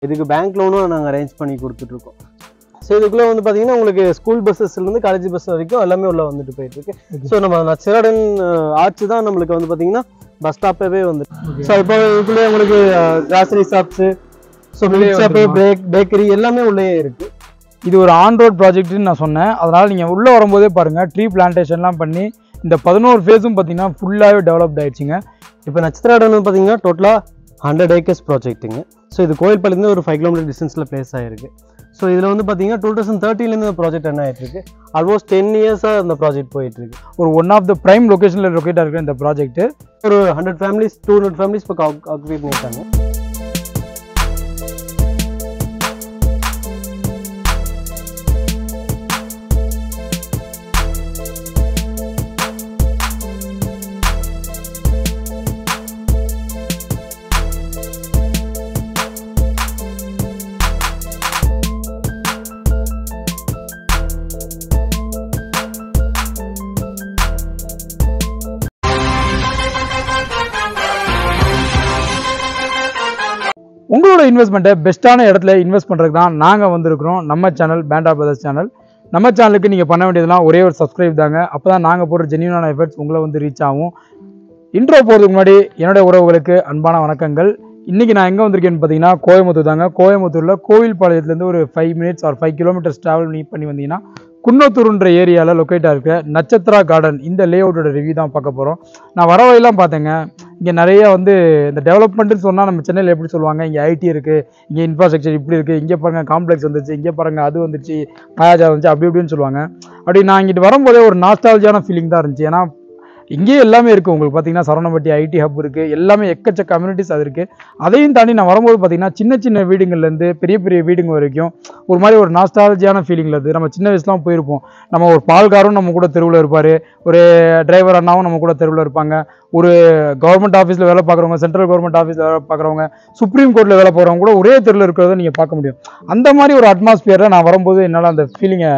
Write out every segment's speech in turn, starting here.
இதுக்கு பேங்க் லோனும் நாங்கள் அரேஞ்ச் பண்ணி கொடுத்துட்ருக்கோம். ஸோ இதுக்குள்ளே வந்து பார்த்தீங்கன்னா உங்களுக்கு ஸ்கூல் பஸ்ஸஸ்லேருந்து காலேஜ் பஸ் வரைக்கும் எல்லாமே உள்ள வந்துட்டு போயிட்டுருக்கு. ஸோ நம்ம நச்சராடன் ஆர்ச் தான் நம்மளுக்கு வந்து பார்த்தீங்கன்னா பஸ் ஸ்டாப்பே வந்துட்டு. ஸோ இப்போ இதுக்குள்ளே உங்களுக்கு grocery shops, so milk shop, bakery எல்லாமே உள்ளே இருக்குது. இது ஒரு ஆன் ரோட் ப்ராஜெக்ட்னு நான் சொன்னேன். அதனால் நீங்கள் உள்ளே வரும்போதே பாருங்கள், ட்ரீ பிளான்டேஷன்லாம் பண்ணி இந்த 11 ஃபேஸும் பார்த்தீங்கன்னா ஃபுல்லாகவே டெவலப்ட் ஆகிடுச்சிங்க. இப்போ நச்சராடன் வந்து பார்த்தீங்கன்னா டோட்டலாக 100 acres ப்ராஜெக்ட்டுங்க. ஸோ இது கோயில்பாளையத்துலேருந்து ஒரு 5 kilometer டிஸ்டன்ஸில் பிளேஸ் ஆகிருக்கு. ஸோ இதில் வந்து பார்த்தீங்கன்னா 2013 ப்ராஜெக்ட் என்ன ஆகிட்டுருக்கு. ஆல்மோஸ்ட் 10 yearsஸாக இந்த ப்ராஜெக்ட் போயிட்டுருக்கு. ஒரு ஒன் ஆஃப் த ப்ரைம் லொக்கேஷனில் லொக்கேட்டாக இருக்கிற இந்த ப்ராஜெக்ட்டு ஒரு 100 families 200 families இப்போ ஆக்குபை பண்ணியிருக்காங்க. உங்களோட இன்வெஸ்ட்மெண்ட்டை பெஸ்ட்டான இடத்துல இன்வெஸ்ட் பண்ணுறதுக்கு தான் நாங்கள் வந்திருக்கிறோம். நம்ம சேனல் பேண்டா பிரதர்ஸ் சேனல். நம்ம சேனலுக்கு நீங்கள் பண்ண வேண்டியதெல்லாம் ஒரே ஒரு சப்ஸ்கிரைப் தாங்க. அப்போ தான் நாங்கள் போடுற ஜென்யூனான எஃபர்ட்ஸ் உங்களை வந்து ரீச் ஆகும். இன்ட்ரோ போகிறதுக்கு முன்னாடி என்னோட உறவுகளுக்கு அன்பான வணக்கங்கள். இன்றைக்கி நான் எங்கே வந்திருக்கேன்னு பார்த்தீங்கன்னா கோயம்புத்தூர் தாங்க. கோயம்புத்தூரில் கோவில்பாளையத்துலேருந்து ஒரு 5 minutes or 5 kilometers ட்ராவல் பண்ணி வந்தீங்கன்னா குன்னத்தூர்ன்ற ஏரியாவில் லொக்கேட்டாக இருக்க நட்சத்திரா கார்டன் இந்த லே அவுட்டோட ரிவ்யூ தான் பார்க்க போகிறோம். நான் வர வழியெல்லாம் பார்த்தேங்க, இங்கே நிறைய வந்து இந்த டெவலப்மெண்ட்டுன்னு சொன்னால் நம்ம சென்னையில் எப்படி சொல்லுவாங்க, இங்கே ஐடி இருக்குது, இங்கே இன்ஃப்ராஸ்ட்ரக்சர் இப்படி இருக்குது, இங்கே பாருங்கள் காம்ப்ளெக்ஸ் வந்துச்சு, இங்கே பாருங்கள் அது வந்துச்சு, பாயாஜா வந்துச்சு, அப்படி இப்படின்னு சொல்லுவாங்க. அப்படி நான் இங்கிட்டு வரும்போதே ஒரு நாஸ்டாலஜியான ஃபீலிங் தான் இருந்துச்சு. ஏன்னா இங்கேயே எல்லாமே இருக்குது. உங்களுக்கு பார்த்தீங்கன்னா சரவணம்பட்டி ஐடி ஹப் இருக்குது, எல்லாமே எக்கச்சக்க கம்யூனிட்டிஸ் அது இருக்குது. அதையும் தாண்டி நான் வரும்போது பார்த்தீங்கன்னா சின்ன சின்ன வீடுங்கள்லேருந்து பெரிய பெரிய வீடுங்க வரைக்கும் ஒரு மாதிரி ஒரு நாஸ்டாலஜியான ஃபீலிங்கில் இருக்குது. நம்ம சின்ன வயசுலாம் போயிருப்போம். நம்ம ஒரு பால்காரும் நம்ம கூட தெருவில் இருப்பார், ஒரு டிரைவர் அண்ணாவும் நம்ம கூட தெருவில் இருப்பாங்க, ஒரு கவர்மெண்ட் ஆஃபீஸில் வேலை பார்க்குறவங்க, சென்ட்ரல் கவர்மெண்ட் ஆஃபீஸில் வேலை பார்க்குறவங்க, சுப்ரீம் கோர்ட்டில் வேலை பார்க்குறவங்க கூட ஒரே தெருவில் இருக்கிறத நீங்கள் பார்க்க முடியும். அந்த மாதிரி ஒரு அட்மாஸ்பியரில் நான் வரும்போது என்னால் அந்த ஃபீலிங்கை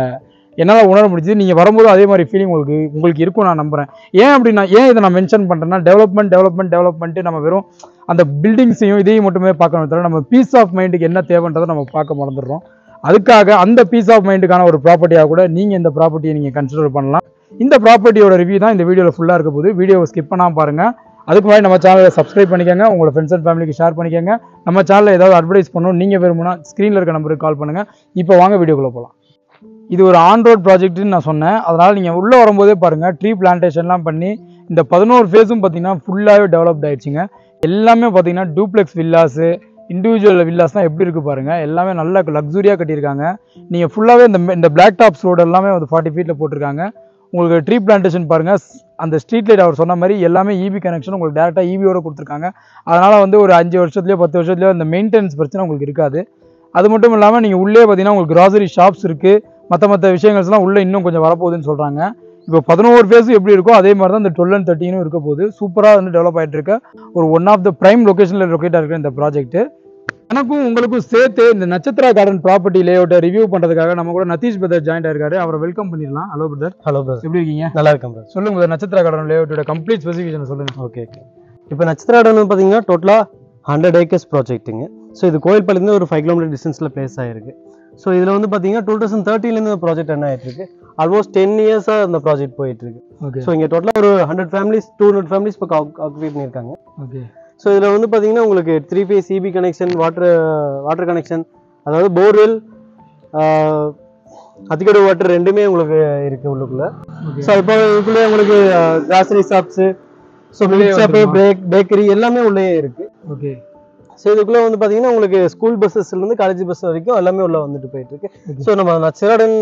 என்னால் உணர முடிஞ்சுது. நீங்கள் வரும்போது அதே மாதிரி ஃபீலிங் உங்களுக்கு இருக்கும் நான் நம்புகிறேன். ஏன் அப்படின்னா இதை நான் மென்ஷன் பண்ணுறேன்னா டெவலப்மெண்ட்டு நம்ம வெறும் அந்த பில்டிங்ஸையும் இதையும் மட்டுமே பார்க்கணும் தவிர நம்ம பீஸ் ஆஃப் மைண்டுக்கு என்ன தேவைன்றதை நம்ம பார்க்க மறந்துடுறோம். அதுக்காக அந்த பீஸ் ஆஃப் மைண்டுக்கான ஒரு ப்ராப்பர்ட்டியாக கூட நீங்கள் இந்த ப்ராப்பர்ட்டியை நீங்கள் கன்சிடர் பண்ணலாம். இந்த ப்ராப்பர்ட்டியோட ரிவ்யூ தான் இந்த வீடியோவில் ஃபுல்லாக இருக்க போது. வீடியோவை ஸ்கிப் பண்ணாமல் பாருங்கள். அதுக்கு முன்னாடி நம்ம சேனலை சப்ஸ்கிரைப் பண்ணிக்கோங்க, உங்களோட ஃப்ரெண்ட்ஸ் அண்ட் ஃபேமிலிக்கு ஷேர் பண்ணிக்கோங்க. நம்ம சேனலில் ஏதாவது அட்வர்டைஸ் பண்ணணும் நீங்கள் விரும்புனா ஸ்க்ரீனில் இருக்க நம்பருக்கு கால் பண்ணுங்கள். இப்போ வாங்க வீடியோக்குள்ளே போகலாம். இது ஒரு ஆன் ரோட் ப்ராஜெக்ட்னு நான் சொன்னேன். அதனால் நீங்கள் உள்ளே வரும்போதே பாருங்கள், ட்ரீ பிளான்டேஷன்லாம் பண்ணி இந்த 11 ஃபேஸும் பார்த்தீங்கன்னா ஃபுல்லாகவே டெவலப்ட் ஆகிடுச்சிங்க. எல்லாமே பார்த்தீங்கன்னா டூப்ளெக்ஸ் வில்லாஸு, இண்டிவிஜுவல் வில்லாஸ்லாம் எப்படி இருக்குது பாருங்கள். எல்லாமே நல்ல லக்ஸுரியாக கட்டியிருக்காங்க. நீங்கள் ஃபுல்லாகவே இந்த பிளாக் டாப்ஸ் ரோடு எல்லாமே வந்து 40 feet போட்டிருக்காங்க. உங்களுக்கு ட்ரீ பிளான்டேஷன் பாருங்கள், அந்த ஸ்ட்ரீட் லைட் அவர் சொன்ன மாதிரி எல்லாமே இபி கனெக்ஷன் உங்களுக்கு டேரெக்டாக இபியோடு கொடுத்துருக்காங்க. அதனால் வந்து ஒரு 5 வருஷத்துலையோ 10 வருஷத்துலையோ இந்த மெயின்டெனன்ஸ் பிரச்சனை உங்களுக்கு இருக்காது. அது மட்டும் இல்லாமல் நீங்கள் உள்ளே பார்த்தீங்கன்னா உங்களுக்கு கிராசரி ஷாப்ஸ் இருக்குது, மற்ற விஷயங்கள்ஸ்லாம் உள்ளே இன்னும் கொஞ்சம் வரப்போகுதுன்னு சொல்கிறாங்க. இப்போ 11 ஃபேஸும் எப்படி இருக்கோ அதே மாதிரி தான் இந்த 12 and 13 இருக்க போகுது. சூப்பராக வந்து டெவலப் ஆகிட்டு இருக்க ஒரு ஒன் ஆஃப் த ப்ரைம் லொக்கேஷனில் லொக்கேட்டாக இருக்கிற இந்த ப்ராஜெக்ட்டு. எனக்கும் உங்களுக்கும் சேர்த்து இந்த நட்சத்திரா கார்டன் ப்ராப்பர்ட்டி லே அவுட்டை ரிவ்யூ பண்ணுறதுக்காக நம்ம கூட நதீஷ் பிரதர் ஜாயின்ட் ஆயிருக்காரு. அவரை வெல்கம் பண்ணிடலாம். Hello brother. ஹலோ பிரதர், எப்படி இருக்கீங்க? நல்லா இருக்கேன் பிரதர். சொல்லுங்கள் பிரதர், நட்சத்திரா கார்டன் லே அவுட்டோட கம்ப்ளீட் ஸ்பெசிஃபிகேஷன் சொல்லுங்கள். ஓகே. இப்போ நட்சத்திராடன் வந்து பார்த்தீங்கன்னா டோட்டலாக 100 acres ப்ராஜெக்ட்டுங்க. ஸோ இது கோயில்பாளையத்துலேருந்து ஒரு 5 kilometer டிஸ்டன்ஸில் பிளேஸ் ஆகிருக்கு. ஸோ இதில் வந்து பார்த்தீங்கன்னா 2013 ப்ராஜெக்ட் என்ன ஆகிட்டுருக்கு. ஆல்மோஸ்ட் 10 yearsஸாக இந்த ப்ராஜெக்ட் போயிட்டுருக்கு. ஓகே. ஸோ இங்கே டோட்டலாக ஒரு 100 families 200 families இப்போ ஆக்குபை பண்ணியிருக்காங்க. ஓகே. ஸோ இதில் வந்து பார்த்தீங்கன்னா உங்களுக்கு 3 phase EB connection, water connection, அதாவது போர்வெல், அதிகடு வாட்டர் ரெண்டுமே உங்களுக்கு இருக்குது உள்ளுக்குள்ளே. ஸோ இப்போ இதுக்குள்ளே உங்களுக்கு grocery shops, so milk shop, bakery எல்லாமே உள்ளே இருக்குது. ஓகே. ஸோ இதுக்குள்ளே வந்து பார்த்தீங்கன்னா உங்களுக்கு ஸ்கூல் பஸ்ஸஸ்லேருந்து காலேஜ் பஸ் வரைக்கும் எல்லாமே உள்ளே வந்துட்டு போயிட்டுருக்கு. ஸோ நம்ம நச்சராடன்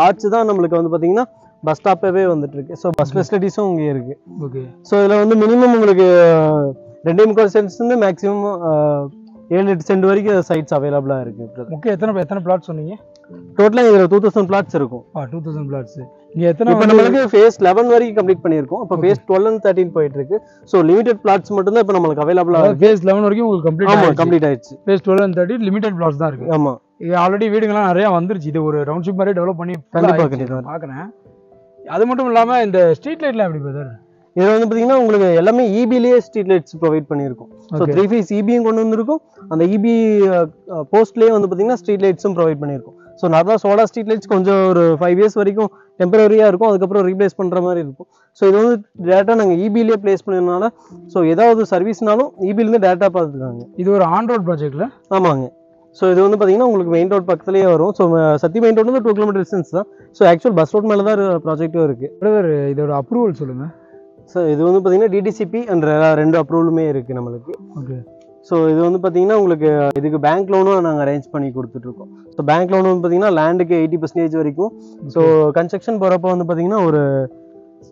ஆர்ச் தான் நம்மளுக்கு வந்து பார்த்தீங்கன்னா பஸ் ஸ்டாப்பே வந்துட்டு இருக்கு. ஸோ பஸ் ஃபெசிலிட்டிஸும் இங்கே இருக்குது. ஓகே. ஸோ இதில் வந்து மினிமம் உங்களுக்கு 2.25 சென்ட்ஸ்லேருந்து மேக்ஸிமம் 7-8 சென்ட் வரைக்கும் சைட்ஸ் அவைலபிளாக இருக்குது. ஓகே. எத்தனை பிளாட் சொன்னீங்க? டோட்டலாக இதில் 2000 plots இருக்கும். 2000 plots. இங்கே எத்தனை இப்போ நம்மளுக்கு phase 11 வரைக்கும் கம்ப்ளீட் பண்ணியிருக்கோம். இப்போ phase 12 and 13 போயிட்டு இருக்கு. ஸோ லிமிடெட் பிளாட்ஸ் மட்டும் தான் இப்போ நம்மளுக்கு அவைலபிளாக இருக்கு. phase 11 வரைக்கும் உங்களுக்கு கம்ப்ளீட் ஆயிடுச்சு. phase 12 and 13 லிமிடெட் பிளாட்ஸ் தான் இருக்கு. ஆமாம். இது ஆல்ரெடி வீடுங்கள்லாம் நிறையா வந்துருச்சு. இது ஒரு ரவுண்ட் ஷிப் மாதிரி டெவலப் பண்ணி பார்க்குறேன். அது மட்டும் இல்லாமல் இந்த ஸ்ட்ரீட் லைட்லாம் எப்படி பிரதர்? இதுல வந்து பாத்தீங்கன்னா உங்களுக்கு எல்லாமே இபிலேயே ஸ்ட்ரீட் லைட்ஸ் ப்ரொவைட் பண்ணியிருக்கோம். ஸோ 3 ஃபேஸ் இபியும் கொண்டு வந்திருக்கும். அந்த இபி போஸ்ட்லேயே வந்து பாத்தீங்கன்னா ஸ்ட்ரீட் லைட்ஸும் ப்ரொவைட் பண்ணியிருக்கோம். ஸோ நார்மலாக சோலா ஸ்ட்ரீட் லைட்ஸ் கொஞ்சம் ஒரு 5 இயர்ஸ் வரைக்கும் டெம்பரரியாக இருக்கும், அதுக்கப்புறம் ரீப்ளேஸ் பண்ணுற மாதிரி இருக்கும். ஸோ இது வந்து டேரெக்டாக நாங்கள் இபிலேயே பிளேஸ் பண்ணதுனால ஸோ ஏதாவது சர்வீஸ்னாலும் இபிலேருந்து டேரெக்டாக பார்த்துருக்காங்க. இது ஒரு ஆன் ரோட் ப்ராஜெக்ட்ல? ஆமாங்க. ஸோ இது வந்து பார்த்தீங்கன்னா உங்களுக்கு மெயின் ரோட் பக்கத்துலேயே வரும். ஸோ சத்தி மெயின் ரோட் வந்து 2 கிலோமீட்டர் டிஸ்டன்ஸ் தான். ஸோ ஆக்சுவல் பஸ் ரோட் மேலே தான் ப்ராஜெக்ட்டும் இருக்குது. பிரதர் இதோட அப்ரூவல் சொல்லுங்கள். ஸோ இது வந்து பார்த்தீங்கன்னா டிடிசிபி அண்ட் 2 அப்ரூவலுமே இருக்குது நம்மளுக்கு. ஓகே. ஸோ இது வந்து பார்த்தீங்கன்னா உங்களுக்கு இதுக்கு பேங்க் லோனும் நாங்கள் அரேஞ்ச் பண்ணி கொடுத்துட்ருக்கோம். ஸோ பேங்க் லோன் வந்து பார்த்தீங்கன்னா லேண்டுக்கு 80% வரைக்கும். ஸோ கன்ஸ்ட்ரக்ஷன் போகிறப்ப வந்து பார்த்தீங்கன்னா ஒரு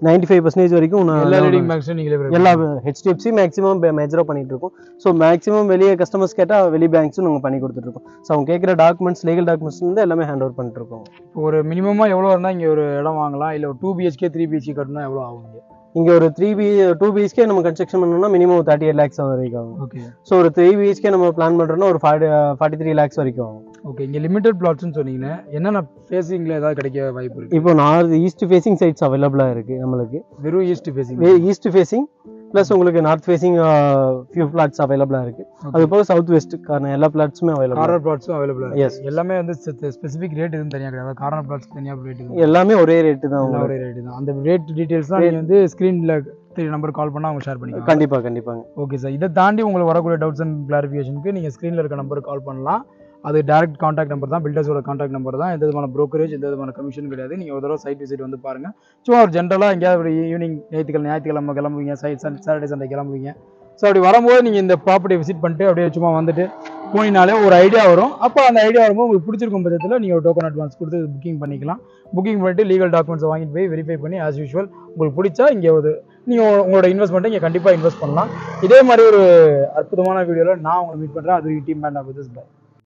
95% வரைக்கும் எல்லா லீடிங் பேங்க்ஸும் நீங்களே எல்லா ஹெச்டிஎஃப்சி மேக்ஸிமம் மேஜராக பண்ணிட்டு இருக்கோம். ஸோ மேக்ஸிமம் வெளியே கஸ்டமர்ஸ் கேட்டால் வெளி பேங்க்ஸும் நாங்கள் பண்ணி கொடுத்துட்ருக்கோம். ஸோ அவங்க கேட்குற டாக்குமெண்ட்ஸ் லீகல் டாக்குமெண்ட்ஸ் வந்து எல்லாமே ஹேண்ட் ஓவர் பண்ணிட்டுருக்கோம். ஒரு மினிமமாக எவ்வளோ இருந்தால் இங்கே ஒரு இடம் வாங்கலாம், இல்லை ஒரு 2 BHK 3 BHK கட்டணும் எவ்வளோ ஆகும்? இங்கே ஒரு 2 BHK நம்ம கன்ஸ்ட்ரக்ஷன் பண்ணணும்னா மினிமம் 38 lakhs வரைக்கும் ஆகும். ஓகே. ஸோ ஒரு 3 BHK நம்ம பிளான் பண்ணுறோன்னா ஒரு 43 lakhs வரைக்கும் ஆகும். ஓகே. இங்கே லிமிடெட் பிளாட்ஸ்னு சொன்னீங்கன்னா என்னென்ன ஃபேஸிங்கில் ஏதாவது கிடைக்க வாய்ப்பு இருக்குது? இப்போ நார்த் ஈஸ்ட் ஃபேசிங் சைட்ஸ் அவைலபிளாக இருக்குது நம்மளுக்கு. வெறும் east facing? East facing plus உங்களுக்கு நார்த் ஃபேசிங் ஃபியூ பிளாட்ஸ் அவைலபிளாக இருக்குது. அது போக சவுத் வெஸ்ட் கார்னர் எல்லா பிளாட்ஸுமே அவைலபிள். கார்னர் பிளாட்ஸும் அவைலபிள்? எஸ். எல்லாமே வந்து ஸ்பெசிஃபிக் ரேட் எதுவும் தனியாக கிடையாது? கார்னர் பிளாட்ஸ் தனியாக ரேட்? எல்லாமே ஒரே ரேட்டு தான். ஒரே ரேட்டு தான். அந்த ரேட் டீட்டெயில்ஸ் தான் நீங்கள் வந்து ஸ்க்ரீனில் 3 நம்பர் கால் பண்ணால் அவங்க ஷேர் பண்ணிக்கலாம். கண்டிப்பாங்க. Okay sir. இதை தாண்டி உங்களுக்கு வரக்கூடிய டவுட்ஸ் அண்ட் கிளாரிஃபிகேஷனுக்கு நீங்கள் ஸ்க்ரீனில் இருக்க நம்பருக்கு கால் பண்ணலாம். அது டேரக்ட் காண்டாக்ட் நம்பர் தான், பில்டர்ஸோட காண்டாக்ட் நம்பர் தான். எந்த விதமான ப்ரோக்கரேஜ் எந்த விதமான கமிஷன் கிடையாது. நீங்கள் ஒரு தடவை சைட் விசிட் வந்து பாருங்கள். சும்மா ஒரு ஜென்ரலாக எங்கேயாவது ஒரு ஈவினிங் ஞாயிற்றுக்கிழமை கிளம்புவீங்க, சாட்டர்டே சண்டே கிளம்புவீங்க. ஸோ அப்படி வரும்போது நீங்கள் இந்த ப்ராப்பர்ட்டியை விசிட் பண்ணிட்டு அப்படியே சும்மா வந்துட்டு போனீங்கனாலே ஒரு ஐடியா வரும். அப்போ அந்த ஐடியா வரும்போது உங்களுக்கு பிடிச்சிருக்கும் பட்சத்தில் நீங்கள் ஒரு டோக்கன் அட்வான்ஸ் கொடுத்து புக்கிங் பண்ணிக்கலாம். புக்கிங் பண்ணிட்டு லீகல் டாக்குமெண்ட்ஸை வாங்கிட்டு போய் வெரிஃபை பண்ணி ஆஸ் யூஷுவல் உங்களுக்கு பிடிச்சா இங்கே நீங்கள் உங்களோட இன்வெஸ்ட்மெண்ட்டை இங்கே கண்டிப்பாக இன்வெஸ்ட் பண்ணலாம். இதே மாதிரி ஒரு அற்புதமான வீடியோவில் நான் உங்களை மீட் பண்ணுறேன். அது team band of this by.